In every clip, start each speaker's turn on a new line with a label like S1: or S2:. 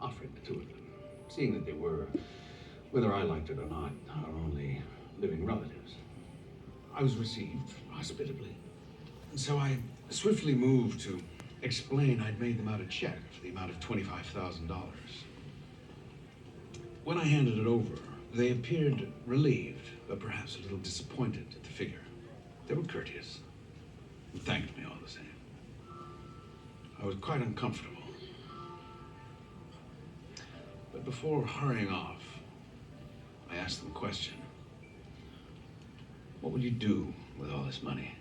S1: offering the two of them, seeing that they were, whether I liked it or not, our only living relatives. I was received hospitably, and so I swiftly moved to explain I'd made them out a check for the amount of $25,000. When I handed it over, they appeared relieved, but perhaps a little disappointed at the figure. They were courteous and thanked me all the same. I was quite uncomfortable. But before hurrying off, I asked them a question. What will you do with all this money?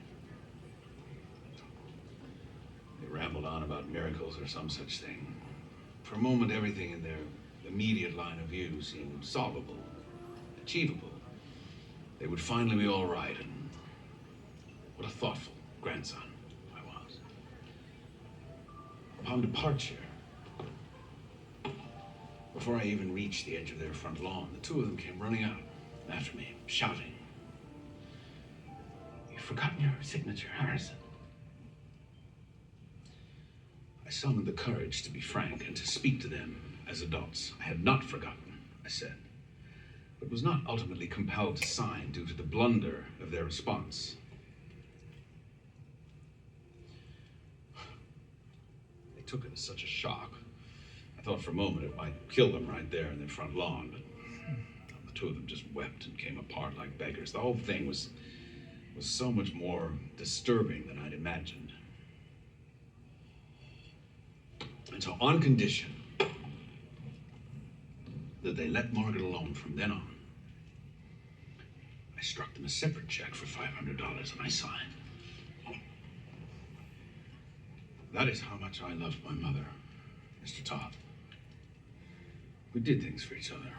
S1: They rambled on about miracles or some such thing. For a moment, everything in their immediate line of view seemed solvable, achievable. They would finally be all right, and what a thoughtful grandson I was. Upon departure, before I even reached the edge of their front lawn, the two of them came running out after me, shouting, "You've forgotten your signature, Harrison." I summoned the courage to be frank and to speak to them as adults. I had not forgotten, I said, but was not ultimately compelled to sign due to the blunder of their response. They took it as such a shock. I thought for a moment it might kill them right there in their front lawn, but the two of them just wept and came apart like beggars. The whole thing was so much more disturbing than I'd imagined. And so on condition that they let Margaret alone from then on, I struck them a separate check for $500 and I signed. That is how much I loved my mother, Mr. Todd. We did things for each other.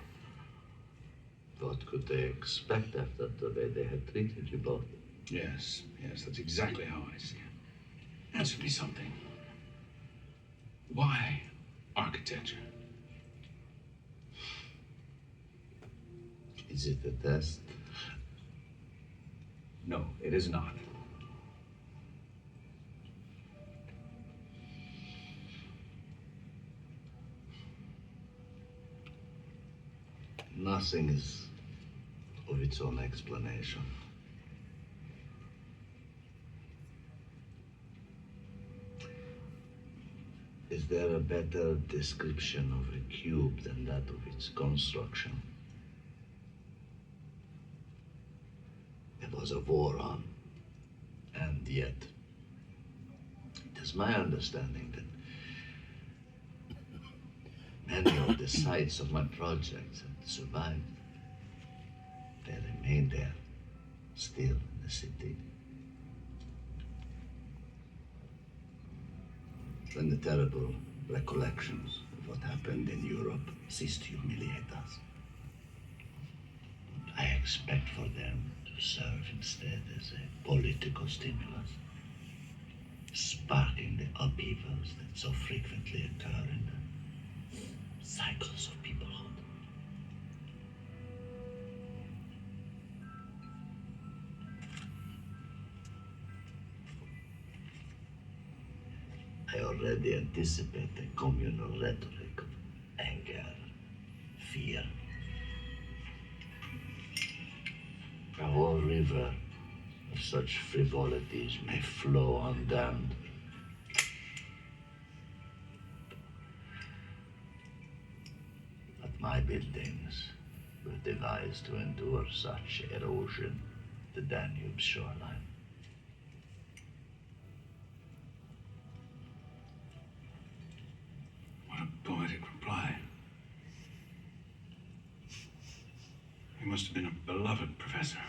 S2: What could they expect after the way they had treated you both?
S1: Yes, that's exactly how I see it. Answer me something. Why architecture?
S2: Is it a test?
S1: No, it is not.
S2: Nothing is of its own explanation. Is there a better description of a cube than that of its construction? There was a war on, and yet, it is my understanding that many of the sites of my projects had survived. They remain there, still in the city. When the terrible recollections of what happened in Europe cease to humiliate us, I expect for them to serve instead as a political stimulus, sparking the upheavals that so frequently occur in the cycles of peoplehood. I already anticipate the communal rhetoric of anger, fear. A whole river of such frivolities may flow undammed. But my buildings were devised to endure such erosion, the Danube's shoreline.
S1: What a poetic reply. You must have been a beloved professor.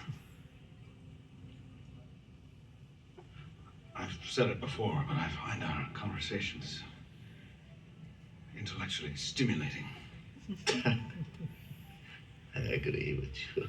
S1: I've said it before, but I find our conversations intellectually stimulating.
S2: I agree with you.